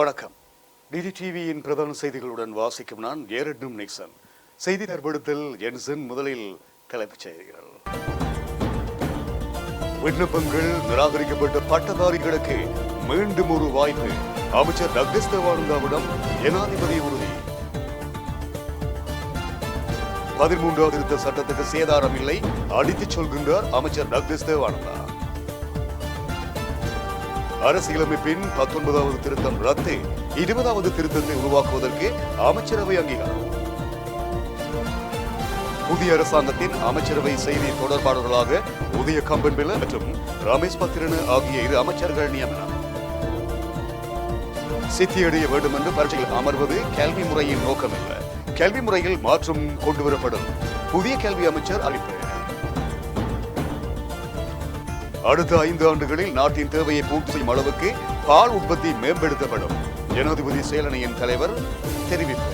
வணக்கம். டிடிடிவியின் பிரதான செய்திகளுடன் வாசிக்கும் நான் ஏரட்னும் நிக்சன். செய்தி தரப்படுத்தல் ஜென்சன். முதலில் தலைப்புச் செய்திகள். விண்ணப்பங்கள் நிராகரிக்கப்பட்ட பட்டதாரிகளுக்கு மீண்டும் ஒரு வாய்ப்பு. அமைச்சர் டக்ளஸ் தேவானந்தாவிடம் ஜனாதிபதி உறுதி. 13வது திருத்த சட்டத்துக்கு சேதாரம் இல்லை, அடித்துச் சொல்கின்றார் அமைச்சர் டக்ளஸ் தேவானந்தா. அரசியலமைப்பின் 19வது திருத்தம் ரத்து, 20வது திருத்தத்தை உருவாக்குவதற்கு அமைச்சரவை அங்கீகாரம். புதிய அரசாங்கத்தின் அமைச்சரவை செய்தி தொடர்பாளர்களாக உதய கம்பன்பில மற்றும் ரமேஷ் பத்திரன் ஆகிய 2 அமைச்சர்கள் நியமனம். சித்தியடைய வேண்டும் என்று பரீட்சையில் அமர்வது கல்வி முறையின் நோக்கமல்ல, கல்வி முறையில் மாற்றம் கொண்டுவரப்படும் புதிய கல்வி அமைச்சர் அறிவிப்பு. அடுத்த 5 ஆண்டுகளில் நாட்டின் தேவையை பூர்த்தி செய்யும் அளவுக்கு பால் உற்பத்தி மேம்படுத்தப்படும், ஜனாதிபதி செயலணியின் தலைவர் தெரிவிப்பு.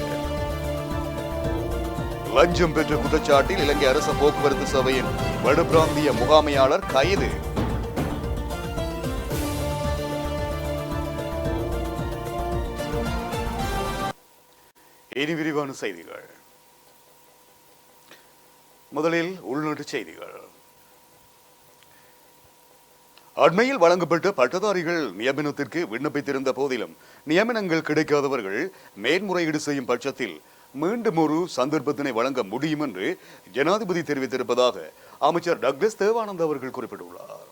லஞ்சம் பெற்ற குற்றச்சாட்டில் இலங்கை அரசு போக்குவரத்து சபையின் வடபிராந்திய முகாமையாளர் கைது. இனி விரிவான செய்திகள். முதலில் உள்நாட்டு செய்திகள். அண்மையில் வழங்கப்பட்ட பட்டதாரிகள் நியமனத்திற்கு விண்ணப்பித்திருந்த போதிலும் நியமனங்கள் கிடைக்காதவர்கள் மேன்முறையீடு செய்யும் பட்சத்தில் மீண்டும் ஒரு சந்தர்ப்பத்தினை வழங்க முடியும் என்று ஜனாதிபதி தெரிவித்திருப்பதாக அமைச்சர் டக்ளஸ் தேவானந்தா அவர்கள் குறிப்பிட்டுள்ளார்.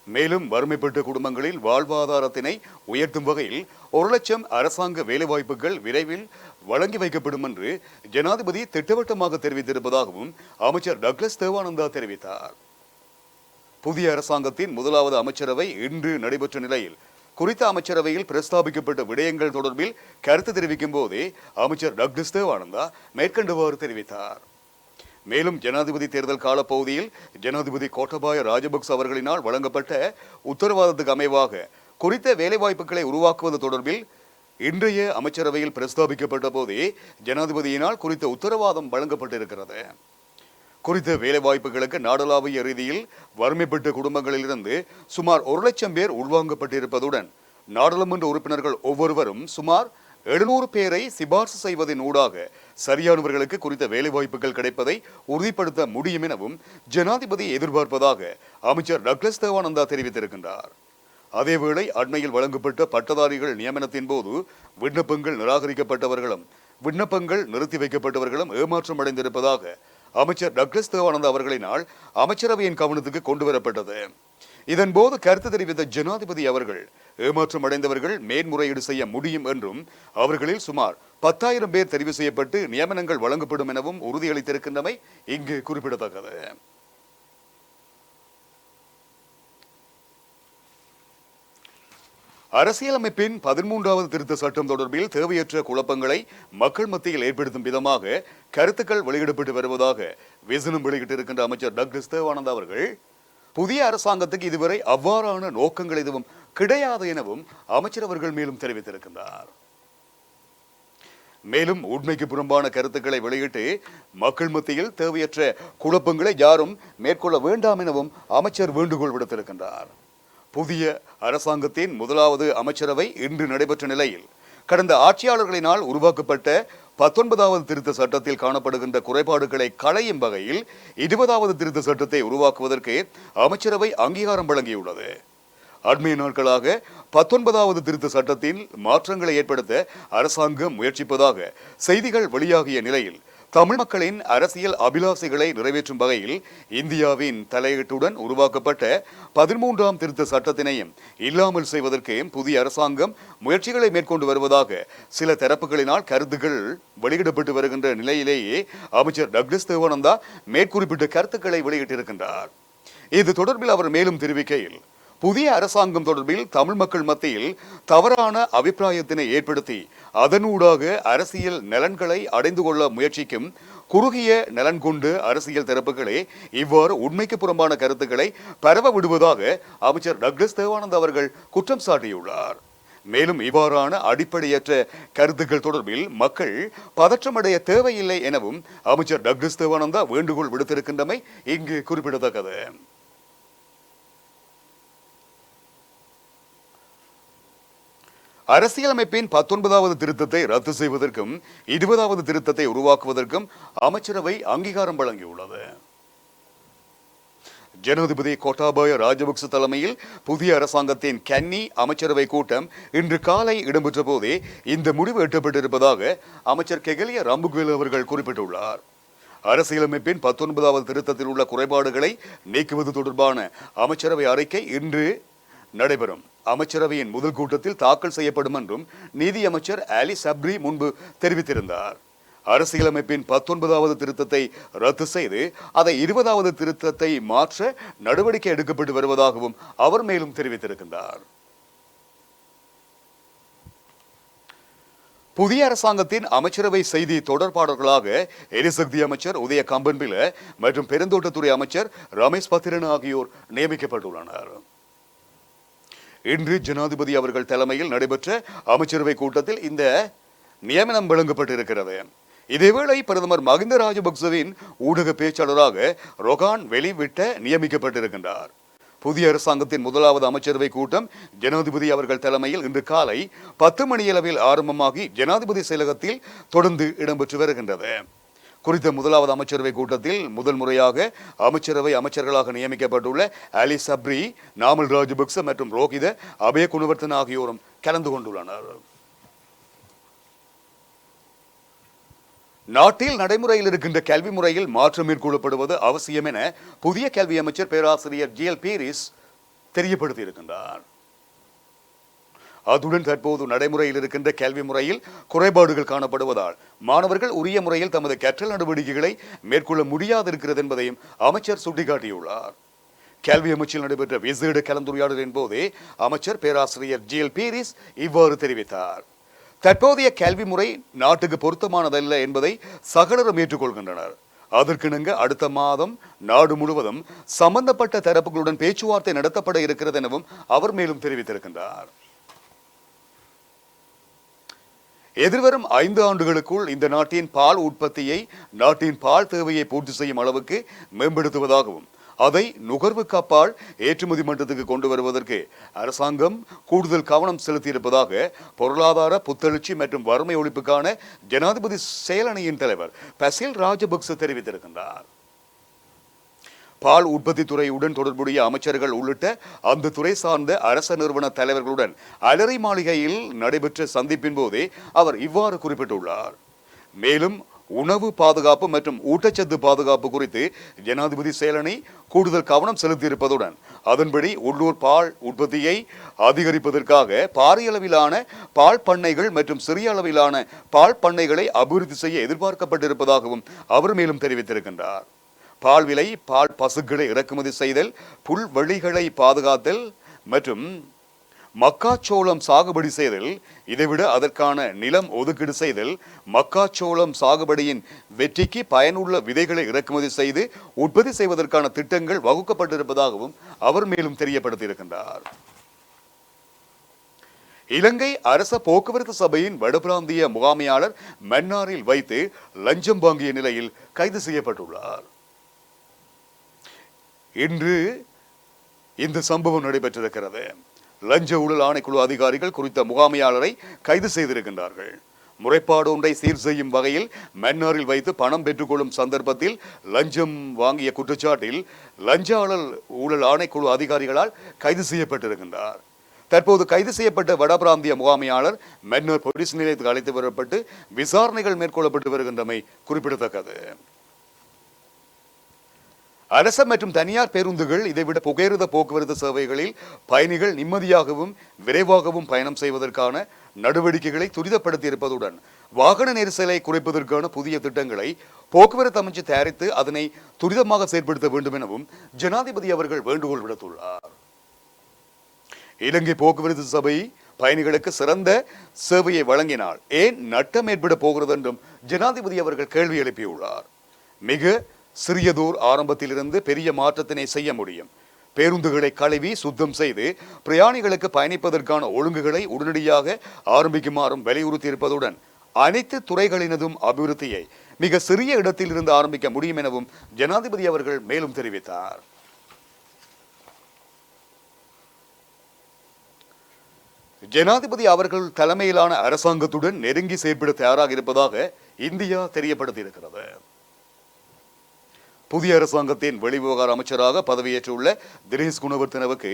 மேலும் வறுமைப்பட்ட குடும்பங்களில் வாழ்வாதாரத்தினை உயர்த்தும் வகையில் 1 லட்சம் அரசாங்க வேலைவாய்ப்புகள் விரைவில் வழங்கி வைக்கப்படும் என்று ஜனாதிபதி திட்டவட்டமாக தெரிவித்திருப்பதாகவும் அமைச்சர் டக்ளஸ் தேவானந்தா தெரிவித்தார். புதிய அரசாங்கத்தின் 1வது அமைச்சரவை இன்று நடைபெற்ற நிலையில் குறித்த அமைச்சரவையில் பிரஸ்தாபிக்கப்பட்ட விடயங்கள் தொடர்பில் கருத்து தெரிவிக்கும் போதே அமைச்சர் டக்ளஸ் தேவானந்தா மேற்கண்டவாறு தெரிவித்தார். மேலும் ஜனாதிபதி தேர்தல் காலப்பகுதியில் ஜனாதிபதி கோட்டபாய ராஜபக்ச அவர்களினால் வழங்கப்பட்ட உத்தரவாதத்துக்கு அமைவாக குறித்த வேலைவாய்ப்புகளை உருவாக்குவது தொடர்பில் இன்றைய அமைச்சரவையில் பிரஸ்தாபிக்கப்பட்ட போதே ஜனாதிபதியினால் குறித்த உத்தரவாதம் வழங்கப்பட்டிருக்கிறது. குறித்த வேலைவாய்ப்புகளுக்கு நாடளாவிய ரீதியில் வறுமைப்பட்ட குடும்பங்களிலிருந்து சுமார் 1 லட்சம் பேர் உள்வாங்கப்பட்டிருப்பதுடன் நாடாளுமன்ற உறுப்பினர்கள் ஒவ்வொருவரும் சுமார் 700 பேரை சிபார்சு செய்வதன் ஊடாக சரியானவர்களுக்கு குறித்த வேலைவாய்ப்புகள் கிடைப்பதை உறுதிப்படுத்த முடியும் எனவும் ஜனாதிபதி எதிர்பார்ப்பதாக அமைச்சர் டக்ளஸ் தேவானந்தா தெரிவித்திருக்கின்றார். அதேவேளை அண்மையில் வழங்கப்பட்ட பட்டதாரிகள் நியமனத்தின் போது விண்ணப்பங்கள் நிராகரிக்கப்பட்டவர்களும் விண்ணப்பங்கள் நிறுத்தி வைக்கப்பட்டவர்களும் ஏமாற்றம் அடைந்திருப்பதாக அமைச்சர் டக்ளஸ் தேவானந்தா அவர்களினால் அமைச்சரவையின் கவனத்துக்கு கொண்டுவரப்பட்டது. இதன்போது கருத்து தெரிவித்த ஜனாதிபதி அவர்கள் ஏமாற்றம் அடைந்தவர்கள் மேன்முறையீடு செய்ய முடியும் என்றும் அவர்களில் சுமார் 10,000 பேர் தெரிவு செய்யப்பட்டு நியமனங்கள் வழங்கப்படும் எனவும் உறுதியளித்திருக்கின்றமை இங்கு குறிப்பிடத்தக்கது. அரசியலமைப்பின் 13வது திருத்த சட்டம் தொடர்பில் தேவையற்ற குழப்பங்களை மக்கள் மத்தியில் ஏற்படுத்தும் விதமாக கருத்துக்கள் வெளியிடப்பட்டு வருவதாக விசனம் வெளியிட்டிருக்கின்ற அமைச்சர் டக்ளஸ் தேவானந்தா அவர்கள் புதிய அரசாங்கத்துக்கு இதுவரை அவ்வாறான நோக்கங்கள் எதுவும் கிடையாது எனவும் அமைச்சர் அவர்கள் மேலும் தெரிவித்திருக்கின்றார். மேலும் உண்மைக்கு புறம்பான கருத்துக்களை வெளியிட்டு மக்கள் மத்தியில் தேவையற்ற குழப்பங்களை யாரும் மேற்கொள்ள வேண்டாம் எனவும் அமைச்சர் வேண்டுகோள் விடுத்திருக்கின்றார். புதிய அரசாங்கத்தின் 1வது அமைச்சரவை இன்று நடைபெற்ற நிலையில் கடந்த ஆட்சியாளர்களினால் உருவாக்கப்பட்ட 19வது திருத்த சட்டத்தில் காணப்படுகின்ற குறைபாடுகளை களையும் வகையில் 20வது திருத்த சட்டத்தை உருவாக்குவதற்கு அமைச்சரவை அங்கீகாரம் வழங்கியுள்ளது. அண்மைய நாட்களாக 19வது திருத்த சட்டத்தில் மாற்றங்களை ஏற்படுத்த அரசாங்கம் முயற்சிப்பதாக செய்திகள் வெளியாகிய நிலையில் தமிழ் மக்களின் அரசியல் அபிலாசைகளை நிறைவேற்றும் வகையில் இந்தியாவின் தலையீட்டுடன் உருவாக்கப்பட்ட 13ஆம் திருத்த சட்டத்தினையும் இல்லாமல் செய்வதற்கு புதிய அரசாங்கம் முயற்சிகளை மேற்கொண்டு வருவதாக சில தரப்புகளினால் கருத்துக்கள் வெளியிடப்பட்டு வருகின்ற நிலையிலேயே அமைச்சர் டக்ளஸ் தேவானந்தா மேற்குறிப்பிட்ட கருத்துக்களை வெளியிட்டிருக்கின்றார். இது தொடர்பில் அவர் மேலும் தெரிவிக்கையில், புதிய அரசாங்கம் தொடர்பில் தமிழ் மக்கள் மத்தியில் தவறான அபிப்பிராயத்தினை ஏற்படுத்தி அதனூடாக அரசியல் நலன்களை அடைந்து கொள்ள முயற்சிக்கும் குறுகிய நலன் கொண்டு அரசியல் தரப்புகளே இவ்வாறு உண்மைக்கு புறம்பான கருத்துக்களை பரவ விடுவதாக அமைச்சர் டக்ளஸ் தேவானந்தா அவர்கள் குற்றம் சாட்டியுள்ளார். மேலும் இவ்வாறான அடிப்படையற்ற கருத்துக்கள் தொடர்பில் மக்கள் பதற்றமடைய தேவையில்லை எனவும் அமைச்சர் டக்ளஸ் தேவானந்தா வேண்டுகோள் விடுத்திருக்கின்றமை இங்கு குறிப்பிடத்தக்கது. அரசியலமைப்பின் 19வது திருத்தத்தை ரத்து செய்வதற்கும் 20வது திருத்தத்தை உருவாக்குவதற்கும் அமைச்சரவை அங்கீகாரம் வழங்கியுள்ளது. ஜனாதிபதி கோட்டாபய ராஜபக்ச தலைமையில் புதிய அரசாங்கத்தின் கன்னி அமைச்சரவை கூட்டம் இன்று காலை இடம்பெற்ற போதே இந்த முடிவு எட்டப்பட்டிருப்பதாக அமைச்சர் கெகலிய ரம்புக்வேல் அவர்கள் குறிப்பிட்டுள்ளார். அரசியலமைப்பின் 19வது திருத்தத்தில் உள்ள குறைபாடுகளை நீக்குவது தொடர்பான அமைச்சரவை அறிக்கை இன்று நடைபெறும் அமைச்சரவையின் முதல் கூட்டத்தில் தாக்கல் செய்யப்படும் என்றும் நீதி அமைச்சர் அலி சப்ரி முன்பு தெரிவித்திருந்தார். அரசியலமைப்பின் 19வது திருத்தத்தை ரத்து செய்து அதை 20வது திருத்தத்தை மாற்ற நடவடிக்கை எடுக்கப்பட்டு வருவதாகவும் அவர் மேலும் தெரிவித்திருக்கின்றார். புதிய அரசாங்கத்தின் அமைச்சரவை செய்தி தொடர்பாளர்களாக எரிசக்தி அமைச்சர் உதய கம்பன்பில மற்றும் பெருந்தோட்டத்துறை அமைச்சர் ரமேஷ் பத்திரன் ஆகியோர் நியமிக்கப்பட்டுள்ளனர். இன்று ஜனாதிபதி அவர்கள் தலைமையில் நடைபெற்ற அமைச்சரவை கூட்டத்தில் இந்த நியமனம் வழங்கப்பட்டிருக்கிறது. இதேவேளை பிரதமர் மகிந்த ராஜபக்சவின் ஊடக பேச்சாளராக ரொகான் வெளிவிட்ட நியமிக்கப்பட்டிருக்கின்றார். புதிய அரசாங்கத்தின் முதலாவது அமைச்சரவை கூட்டம் ஜனாதிபதி அவர்கள் தலைமையில் இன்று காலை 10 மணியளவில் ஆரம்பமாகி ஜனாதிபதி செயலகத்தில் தொடர்ந்து இடம்பெற்று வருகின்றது. குறித்த முதலாவது அமைச்சரவை கூட்டத்தில் முதல் முறையாக அமைச்சரவை அமைச்சர்களாக நியமிக்கப்பட்டுள்ள அலி சப்ரி, நாமல் ராஜபக்ச மற்றும் ரோஹித அபய குணவர்த்தன ஆகியோரும் கலந்து கொண்டுள்ளனர். நாட்டில் நடைமுறையில் இருக்கின்ற கல்வி முறையில் மாற்றம் மேற்கொள்ளப்படுவது அவசியம் என புதிய கல்வி அமைச்சர் பேராசிரியர் ஜிஎல் பீரிஸ் தெரியப்படுத்தியிருக்கின்றார். அதுடன் தற்போது நடைமுறையில் இருக்கின்ற கல்வி முறையில் குறைபாடுகள் காணப்படுவதால் மாணவர்கள் உரிய முறையில் தமது கற்றல் நடவடிக்கைகளை மேற்கொள்ள முடியாது இருக்கிறது என்பதையும் அமைச்சர் சுட்டிக்காட்டியுள்ளார். கல்வி அமைச்சில் நடைபெற்ற விசேட கலந்துரையாடலின் போதே அமைச்சர் பேராசிரியர் ஜிஎல் பீரிஸ் இவ்வாறு தெரிவித்தார். தற்போதைய கல்வி முறை நாட்டுக்கு பொருத்தமானதல்ல என்பதை சகலரும் ஏற்றுக்கொள்கின்றனர். அதற்கிணங்க அடுத்த மாதம் நாடு முழுவதும் சம்பந்தப்பட்ட தரப்புகளுடன் பேச்சுவார்த்தை நடத்தப்பட இருக்கிறது எனவும் அவர் மேலும் தெரிவித்திருக்கின்றார். எதிர்வரும் 5 ஆண்டுகளுக்குள் இந்த நாட்டின் பால் உற்பத்தியை நாட்டின் பால் தேவையை பூர்த்தி செய்யும் அளவுக்கு மேம்படுத்துவதாகவும் அதை நுகர்வுக்கு அப்பால் ஏற்றுமதி மட்டத்துக்கு கொண்டு வருவதற்கு அரசாங்கம் கூடுதல் கவனம் செலுத்தியிருப்பதாக பொருளாதார புத்தெழுச்சி மற்றும் வறுமை ஒழிப்புக்கான ஜனாதிபதி செயலணியின் தலைவர் பசில் ராஜபக்ச தெரிவித்திருக்கின்றார். பால் உற்பத்தி துறையுடன் தொடர்புடைய அமைச்சர்கள் உள்ளிட்ட அந்த துறை சார்ந்த அரச நிறுவன தலைவர்களுடன் அலரி மாளிகையில் நடைபெற்ற சந்திப்பின் போதே அவர் இவ்வாறு குறிப்பிட்டுள்ளார். மேலும் உணவு பாதுகாப்பு மற்றும் ஊட்டச்சத்து பாதுகாப்பு குறித்து ஜனாதிபதி செயலணி கூடுதல் கவனம் செலுத்தியிருப்பதுடன் அதன்படி உள்ளூர் பால் உற்பத்தியை அதிகரிப்பதற்காக பாரிய அளவிலான பால் பண்ணைகள் மற்றும் சிறிய அளவிலான பால் பண்ணைகளை அபிவிருத்தி செய்ய எதிர்பார்க்கப்பட்டிருப்பதாகவும் அவர் மேலும் தெரிவித்திருக்கின்றார். பால் விலை, பால் பசுக்களை இறக்குமதி செய்தல், புல்வெளிகளை பாதுகாத்தல் மற்றும் மக்காச்சோளம் சாகுபடி செய்தல், இதைவிட அதற்கான நிலம் ஒதுக்கீடு செய்தல், மக்காச்சோளம் சாகுபடியின் வெற்றிக்கு பயனுள்ள விதைகளை இறக்குமதி செய்து உற்பத்தி செய்வதற்கான திட்டங்கள் வகுக்கப்பட்டிருப்பதாகவும் அவர் மேலும் தெரியப்படுத்தியிருக்கின்றார். இலங்கை அரச போக்குவரத்து சபையின் வடபிராந்திய முகாமையாளர் மன்னாரில் வைத்து லஞ்சம் வாங்கிய நிலையில் கைது செய்யப்பட்டுள்ளார். இன்று இந்த சம்பவம் நடைபெற்றிருக்கிறது. லஞ்ச ஊழல் ஆணைக்குழு அதிகாரிகள் குறித்த முகாமையாளரை கைது செய்திருக்கின்றார்கள். முறைப்பாடு ஒன்றை சீர் செய்யும் வகையில் மன்னாரில் வைத்து பணம் பெற்றுக்கொள்ளும் சந்தர்ப்பத்தில் லஞ்சம் வாங்கிய குற்றச்சாட்டில் லஞ்ச ஊழல் ஆணைக்குழு அதிகாரிகளால் கைது செய்யப்பட்டிருக்கின்றார். தற்போது கைது செய்யப்பட்ட வடபிராந்திய முகாமையாளர் மன்னார் போலீஸ் நிலையத்துக்கு அழைத்து வரப்பட்டு விசாரணைகள் மேற்கொள்ளப்பட்டு வருகின்றமை குறிப்பிடத்தக்கது. அரச மற்றும் தனியார் பேருந்துகள் இதைவிட புகையிரத போக்குவரத்து சேவைகளில் பயணிகள் நிம்மதியாகவும் விரைவாகவும் பயணம் செய்வதற்கான நடவடிக்கைகளை துரிதப்படுத்தி இருப்பதுடன் வாகன நெரிசலை குறைப்பதற்கான புதிய திட்டங்களை போக்குவரத்து அமைச்சு தயாரித்து அதனை துரிதமாக செயற்படுத்த வேண்டும் எனவும் ஜனாதிபதி அவர்கள் வேண்டுகோள் விடுத்துள்ளார். இலங்கை போக்குவரத்து சபை பயணிகளுக்கு சிறந்த சேவையை வழங்கினால் ஏன் நட்டம் ஏற்பட போகிறது என்றும் ஜனாதிபதி அவர்கள் கேள்வி எழுப்பியுள்ளார். மிக சிறியதோர் ஆரம்பத்திலிருந்து பெரிய மாற்றத்தினை செய்ய முடியும். பேருந்துகளை கழுவி சுத்தம் செய்து பிரயாணிகளுக்கு பயணிப்பதற்கான ஒழுங்குகளை உடனடியாக ஆரம்பிக்குமாறும் வலியுறுத்தியிருப்பதுடன் அனைத்து துறைகளினதும் அபிவிருத்தியை மிக சிறிய இடத்தில் இருந்து ஆரம்பிக்க முடியும் எனவும் ஜனாதிபதி அவர்கள் மேலும் தெரிவித்தார். ஜனாதிபதி அவர்கள் தலைமையிலான அரசாங்கத்துடன் நெருங்கி செயற்பட தயாராக இருப்பதாக இந்தியா தெரியப்படுத்தியிருக்கிறது. புதிய அரசாங்கத்தின் வெளிவிவகார அமைச்சராக பதவியேற்றுள்ள தினேஷ் குணவர்த்தனவுக்கு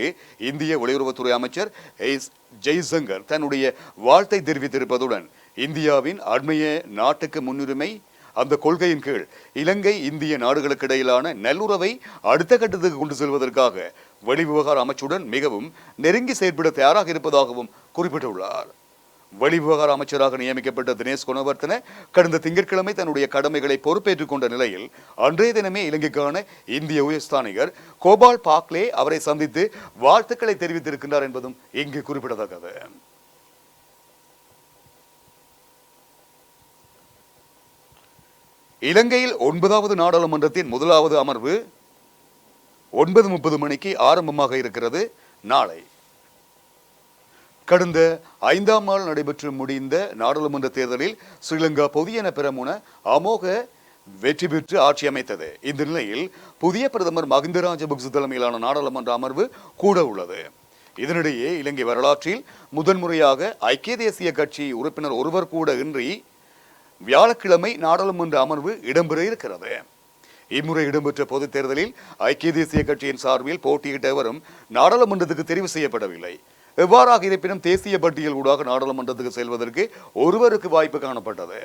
இந்திய வெளியுறவுத்துறை அமைச்சர் எஸ் ஜெய்சங்கர் தன்னுடைய வாழ்த்தை தெரிவித்திருப்பதுடன் இந்தியாவின் அண்மைய நாட்டுக்கு முன்னுரிமை அந்த கொள்கையின் கீழ் இலங்கை இந்திய நாடுகளுக்கு இடையிலான நல்லுறவை அடுத்த கட்டத்துக்கு கொண்டு செல்வதற்காக வெளிவிவகார அமைச்சுடன் மிகவும் நெருங்கி செயற்பட தயாராக இருப்பதாகவும் குறிப்பிட்டுள்ளார். வெளிவிவகார அமைச்சராக நியமிக்கப்பட்ட தினேஷ் குணவர்த்தன கடந்த திங்கட்கிழமை தன்னுடைய கடமைகளை பொறுப்பேற்றுக் கொண்ட நிலையில் அன்றைய தினமே இலங்கைக்கான இந்திய உயர்ஸ்தானிகர் கோபால் பாக்லே அவரை சந்தித்து வாழ்த்துக்களை தெரிவித்திருக்கின்றார் என்பதும் இங்கு குறிப்பிடத்தக்கது. இலங்கையில் 9வது நாடாளுமன்றத்தின் முதலாவது அமர்வு 9:30 மணிக்கு ஆரம்பமாக இருக்கிறது. நாளை கடந்த 5ஆம் நாள் நடைபெற்று முடிந்த நாடாளுமன்ற தேர்தலில் ஸ்ரீலங்கா பொதுஜன பெரமுன அமோக வெற்றி பெற்று ஆட்சி அமைத்தது. இந்த நிலையில் புதிய பிரதமர் மஹிந்த ராஜபக்ச தலைமையிலான நாடாளுமன்ற அமர்வு கூட உள்ளது. இதனிடையே இலங்கை வரலாற்றில் முதன்முறையாக ஐக்கிய தேசிய கட்சி உறுப்பினர் ஒருவர் கூட இன்றி வியாழக்கிழமை நாடாளுமன்ற அமர்வு இடம்பெற இருக்கிறது. இம்முறை இடம்பெற்ற பொதுத் தேர்தலில் ஐக்கிய தேசிய கட்சியின் சார்பில் போட்டியிட்டவரும் நாடாளுமன்றத்துக்கு தெரிவு செய்யப்படவில்லை. எவ்வாறாக இருப்பினும் தேசிய பட்டியல் ஊடாக நாடாளுமன்றத்துக்கு செல்வதற்கு ஒருவருக்கு வாய்ப்பு காணப்பட்டது.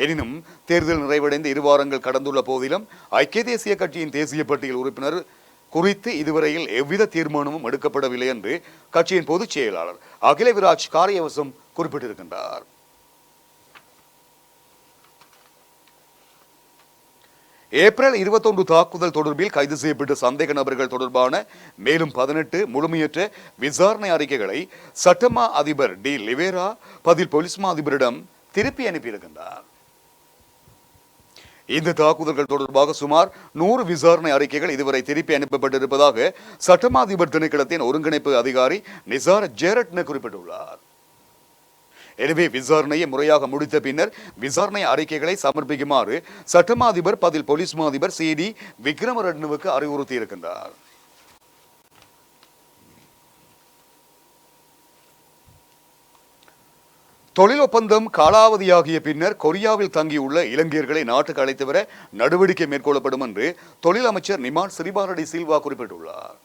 எனினும் தேர்தல் நிறைவடைந்து 2 வாரங்கள் கடந்துள்ள போதிலும் ஐக்கிய தேசிய கட்சியின் தேசிய பட்டியல் உறுப்பினர் குறித்து இதுவரையில் எவ்வித தீர்மானமும் எடுக்கப்படவில்லை என்று கட்சியின் பொதுச் செயலாளர் அகில விராஜ் காரியவசம் குறிப்பிட்டிருக்கின்றார். ஏப்ரல் 21 தாக்குதல் தொடர்பில் கைது செய்யப்பட்ட சந்தேக நபர்கள் தொடர்பான மேலும் 18 முழுமையற்ற விசாரணை அறிக்கைகளை சட்டமா அதிபர் டி லிவேரா பதில் போலீஸ் மா அதிபரிடம் திருப்பி அனுப்பியிருக்கின்றார். இந்த தாக்குதல்கள் தொடர்பாக சுமார் 100 விசாரணை அறிக்கைகள் இதுவரை திருப்பி அனுப்பப்பட்டிருப்பதாக சட்டமா அதிபர் திணைக்களத்தின் ஒருங்கிணைப்பு அதிகாரி நிசார் ஜேரட்ன குறிப்பிட்டுள்ளார். எனவே விசாரணையை முறையாக முடித்த பின்னர் விசாரணை அறிக்கைகளை சமர்ப்பிக்குமாறு சட்டமா அதிபர் பதில் போலீஸ் மா அதிபர் சி.டி. விக்ரமரட்னவுக்கு அறிவுறுத்தி இருக்கின்றார். தொழில் ஒப்பந்தம் காலாவதியாகிய பின்னர் கொரியாவில் தங்கியுள்ள இலங்கையர்களை நாட்டுக்கு அழைத்து வர நடவடிக்கை மேற்கொள்ளப்படும் என்று தொழில் அமைச்சர் நிமால் சிறிபாரடி சில்வா குறிப்பிட்டுள்ளார்.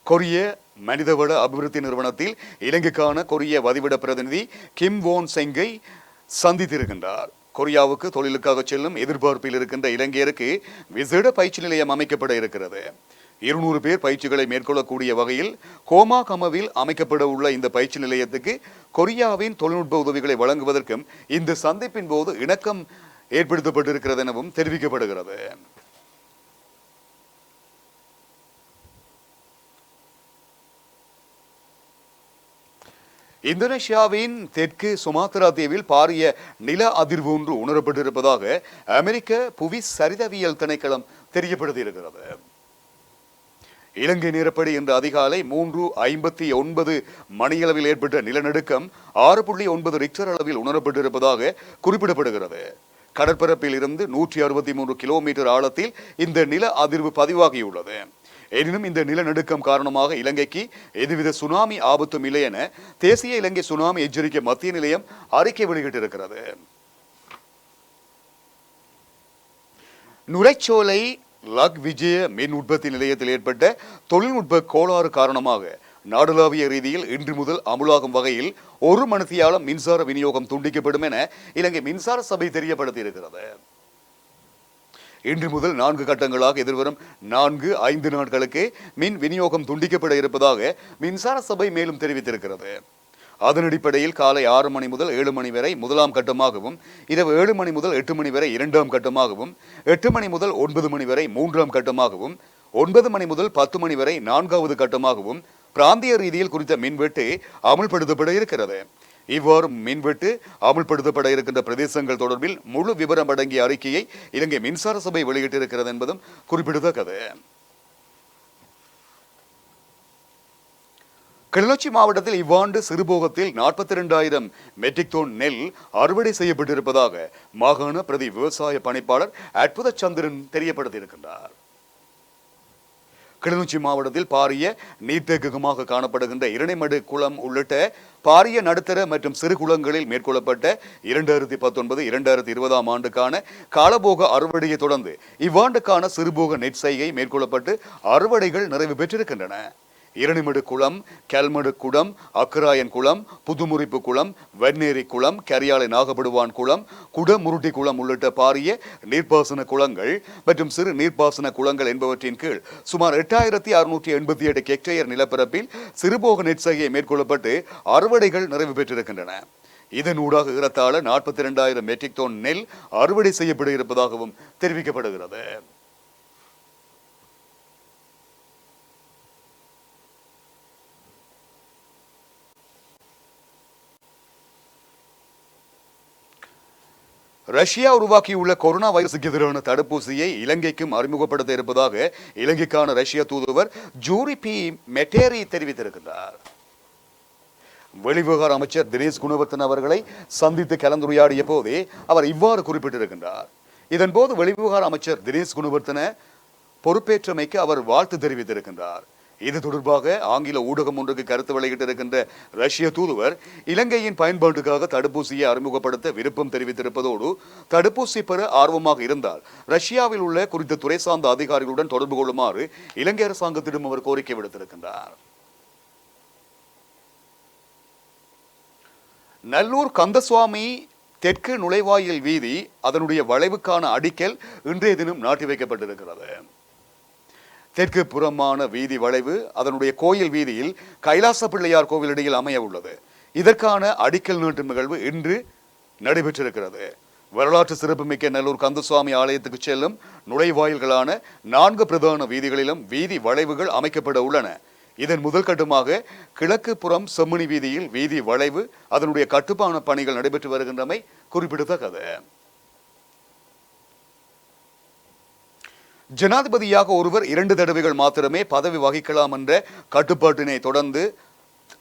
கொரிய மனிதவள அபிவிருத்தி நிறுவனத்தில் இலங்கைக்கான கொரிய வதிவிட பிரதிநிதி கிம் வோன் செங்கை சந்தித்திருக்கின்றார். கொரியாவுக்கு தொழிலுக்காக செல்லும் எதிர்பார்ப்பில் இருக்கின்ற இலங்கையருக்கு விசேட பயிற்சி நிலையம் அமைக்கப்பட இருக்கிறது. 200 பேர் பயிற்சிகளை மேற்கொள்ளக்கூடிய வகையில் கோமா கமவில் அமைக்கப்பட உள்ள இந்த பயிற்சி நிலையத்துக்கு கொரியாவின் தொழில்நுட்ப உதவிகளை வழங்குவதற்கும் இந்த சந்திப்பின் போது இணக்கம் ஏற்படுத்தப்பட்டிருக்கிறது எனவும் தெரிவிக்கப்படுகிறது. இந்தோனேஷியாவின் தெற்கு சுமாத்ரா தீவில் பாரிய நில அதிர்வு ஒன்று உணரப்பட்டிருப்பதாக அமெரிக்க புவி சரிதவியல் திணைக்களம் தெரியப்படுத்தியிருக்கிறது. இலங்கை நேரப்படி இன்று அதிகாலை 3:59 மணியளவில் ஏற்பட்ட நிலநடுக்கம் 6.9 ரிக்டர் அளவில் உணரப்பட்டிருப்பதாக குறிப்பிடப்படுகிறது. கடற்பரப்பில் இருந்து 163 கிலோமீட்டர் ஆழத்தில் இந்த நில அதிர்வு பதிவாகியுள்ளது. எனினும் இந்த நிலநடுக்கம் காரணமாக இலங்கைக்கு எதுவித சுனாமி ஆபத்தும் இல்லை என தேசிய இலங்கை சுனாமி எச்சரிக்கை மத்திய நிலையம் அறிக்கை வெளியிட்டிருக்கிறது. நுரைச்சோலை லக் விஜய மின் உற்பத்தி நிலையத்தில் ஏற்பட்ட தொழில்நுட்ப கோளாறு காரணமாக நாடளாவிய ரீதியில் இன்று முதல் அமுலாகும் வகையில் 1 மணித்தியாலம் மின்சார விநியோகம் துண்டிக்கப்படும் என இலங்கை மின்சார சபை தெரியப்படுத்தியிருக்கிறது. இன்று முதல் 4 கட்டங்களாக எதிர்வரும் 4-5 நாட்களுக்கு மின் விநியோகம் துண்டிக்கப்பட இருப்பதாக மின்சார சபை மேலும் தெரிவித்திருக்கிறது. அதன் அடிப்படையில் காலை 6 மணி முதல் 7 மணி வரை 1ஆம் கட்டமாகவும், இரவு 7 மணி முதல் 8 மணி வரை 2ஆம் கட்டமாகவும், 8 மணி முதல் 9 மணி வரை 3ஆம் கட்டமாகவும், 9 மணி முதல் 10 மணி வரை 4ஆவது கட்டமாகவும் பிராந்திய ரீதியில் குறித்த மின்வெட்டு அமுல்படுத்தப்பட இருக்கிறது. இவ்வாறு மின்வெட்டு அமுல்படுத்தப்பட இருக்கின்ற பிரதேசங்கள் தொடர்பில் முழு விவரம் அடங்கிய அறிக்கையை இலங்கை மின்சார சபை வெளியிட்டிருக்கிறது என்பதும் குறிப்பிடத்தக்கது. கிளிநொச்சி மாவட்டத்தில் இவ்வாண்டு சிறுபோகத்தில் 42,000 மெட்ரிக் டன் நெல் அறுவடை செய்யப்பட்டிருப்பதாக மாகாண பிரதி விவசாய பணிப்பாளர் அற்புத சந்திரன் தெரியப்படுத்தியிருக்கின்றார். கிளிநொச்சி மாவட்டத்தில் பாரிய நீர்த்தேக்கமாக காணப்படுகின்ற இரணைமடு குளம் உள்ளிட்ட பாரிய நடுத்தர மற்றும் சிறு குளங்களில் மேற்கொள்ளப்பட்ட 2019-2020 ஆண்டுக்கான காலபோக அறுவடையை தொடர்ந்து இவ்வாண்டுக்கான சிறுபோக நெற்செய்கை மேற்கொள்ளப்பட்டு அறுவடைகள் நிறைவு பெற்றிருக்கின்றன. இரணிமடு குளம், கல்மடு குளம், அக்கராயன் குளம், புதுமுறிப்பு குளம், வெண்ணேரி குளம், கரியாலை நாகப்படுவான் குளம், குடமுருட்டி குளம் உள்ளிட்ட பாரிய நீர்ப்பாசன குளங்கள் மற்றும் சிறு நீர்ப்பாசன குளங்கள் என்பவற்றின் கீழ் சுமார் 8688 ஹெக்டேயர் நிலப்பரப்பில் சிறுபோக நெற்செய்கை மேற்கொள்ளப்பட்டு அறுவடைகள் நிறைவு பெற்றிருக்கின்றன. இதனூடாக ஏறத்தாழ 42,000 மெட்ரிக் டன் நெல் அறுவடை செய்யப்பட இருப்பதாகவும் தெரிவிக்கப்படுகிறது. ரஷ்யா உருவாக்கியுள்ள கொரோனா வைரசுக்கு எதிரான தடுப்பூசியை இலங்கைக்கும் அறிமுகப்படுத்த இருப்பதாக இலங்கைக்கான ரஷ்ய தூதுவர் ஜூரி பி மெட்டேரி தெரிவித்திருக்கிறார். வெளிவிவகார அமைச்சர் தினேஷ் குணவர்த்தன அவர்களை சந்தித்து கலந்துரையாடிய போதே அவர் இவ்வாறு குறிப்பிட்டிருக்கின்றார். இதன்போது வெளிவிவகார அமைச்சர் தினேஷ் குணவர்த்தன பொறுப்பேற்றமைக்கு அவர் வாழ்த்து தெரிவித்திருக்கின்றார். இது தொடர்பாக ஆங்கில ஊடகம் ஒன்றுக்கு கருத்து வெளியிட்டிருக்கின்ற ரஷ்ய தூதுவர் இலங்கையின் பயன்பாட்டுக்காக தடுப்பூசியை அறிமுகப்படுத்த விருப்பம் தெரிவித்திருப்பதோடு தடுப்பூசி பெற ஆர்வமாக இருந்தால் ரஷ்யாவில் உள்ள குறித்த துறை சார்ந்த அதிகாரிகளுடன் தொடர்பு கொள்ளுமாறு இலங்கை அரசாங்கத்திடம் அவர் கோரிக்கை விடுத்திருக்கின்றார். நல்லூர் கந்தசுவாமி தெற்கு நுழைவாயில் வீதி அதனுடைய வளைவுக்கான அடிக்கல் இன்றைய தினம் நாட்டி வைக்கப்பட்டிருக்கிறது. தெற்கு புறமான வீதி வளைவு அதனுடைய கோயில் வீதியில் கைலாச பிள்ளையார் கோவில் இடையில் அமைய உள்ளது. இதற்கான அடிக்கல் நீட்டும் நிகழ்வு இன்று நடைபெற்றிருக்கிறது. வரலாற்று சிறப்புமிக்க நல்லூர் கந்தசுவாமி ஆலயத்துக்கு செல்லும் நுழைவாயில்களான 4 பிரதான வீதிகளிலும் வீதி வளைவுகள் அமைக்கப்பட உள்ளன. இதன் முதல் கட்டமாக கிழக்கு புறம் செம்மணி வீதியில் வீதி வளைவு அதனுடைய கட்டுமான பணிகள் நடைபெற்று வருகின்றமை குறிப்பிடத்தக்கது. ஜனாதிபதியாக ஒருவர் 2 தடவைகள் மாத்திரமே பதவி வகிக்கலாம் என்ற கட்டுப்பாட்டினை தொடர்ந்து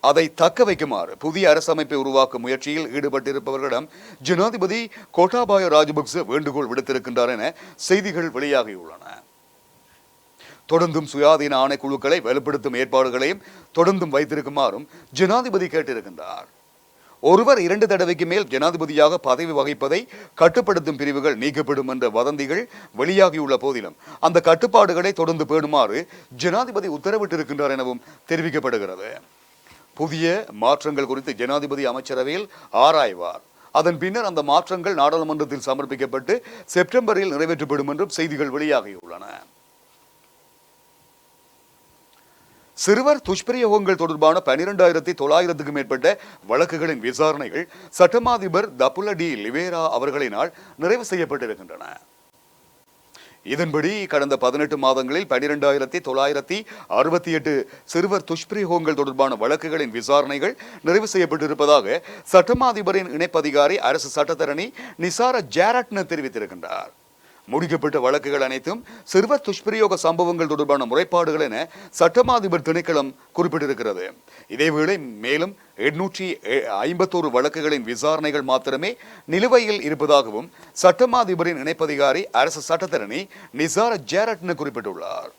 அதை தக்க வைக்குமாறு புதிய அரசமைப்பை உருவாக்கும் முயற்சியில் ஈடுபட்டிருப்பவர்களிடம் ஜனாதிபதி கோட்டாபாய ராஜபக்ச வேண்டுகோள் விடுத்திருக்கின்றார் என செய்திகள் வெளியாகியுள்ளன. தொடர்ந்தும் சுயாதீன ஆணைக்குழுக்களை வலுப்படுத்தும் ஏற்பாடுகளையும் தொடர்ந்தும் வைத்திருக்குமாறும் ஜனாதிபதி கேட்டிருக்கின்றார். ஒருவர் 2 தடவைக்கு மேல் ஜனாதிபதியாக பதவி வகிப்பதை கட்டுப்படுத்தும் பிரிவுகள் நீக்கப்படும் என்ற வதந்திகள் வெளியாகியுள்ள போதிலும் அந்த கட்டுப்பாடுகளை தொடர்ந்து பேணுமாறு ஜனாதிபதி உத்தரவிட்டிருக்கின்றார் எனவும் தெரிவிக்கப்படுகிறது. புதிய மாற்றங்கள் குறித்து ஜனாதிபதி அமைச்சரவையில் ஆராய்வார். அதன் பின்னர் அந்த மாற்றங்கள் நாடாளுமன்றத்தில் சமர்ப்பிக்கப்பட்டு செப்டம்பரில் நிறைவேற்றப்படும் என்றும் செய்திகள் வெளியாகியுள்ளன. சிறுவர் துஷ்பிரயோகங்கள் தொடர்பான 12,900க்கும் மேற்பட்ட வழக்குகளின் விசாரணைகள் சட்டமாதிபர் தப்புல டி லிவேரா அவர்களினால் நிறைவு செய்யப்பட்டிருக்கின்றன. இதன்படி கடந்த 18 மாதங்களில் 12,968 சிறுவர் துஷ்பிரயோகங்கள் தொடர்பான வழக்குகளின் விசாரணைகள் நிறைவு செய்யப்பட்டிருப்பதாக சட்டமாதிபரின் இணைப்பதிகாரி அரசு சட்டத்தரணி நிசார ஜாரட்ன தெரிவித்திருக்கின்றார். முடிக்கப்பட்ட வழக்குகள் அனைத்தும் சிறுவர் துஷ்பிரயோக சம்பவங்கள் தொடர்பான முறைப்பாடுகள் என சட்டமாதிபர் திணைக்களம் குறிப்பிட்டிருக்கிறது. இதேவேளை மேலும் 851 வழக்குகளின் விசாரணைகள் மாத்திரமே நிலுவையில் இருப்பதாகவும் சட்டமாதிபரின் இணைப்பதிகாரி அரசு சட்டத்தரணி நிசார ஜாரட்ன குறிப்பிட்டுள்ளார்.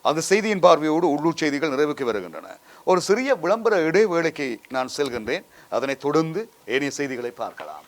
அந்த செய்தியின் பார்வையோடு உள்ளூர் செய்திகள் நிறைவுக்கு வருகின்றன. ஒரு சிறிய விளம்பர இடைவேளைக்கு நான் செல்கின்றேன். அதனைத் தொடர்ந்து ஏனைய செய்திகளை பார்க்கலாம்.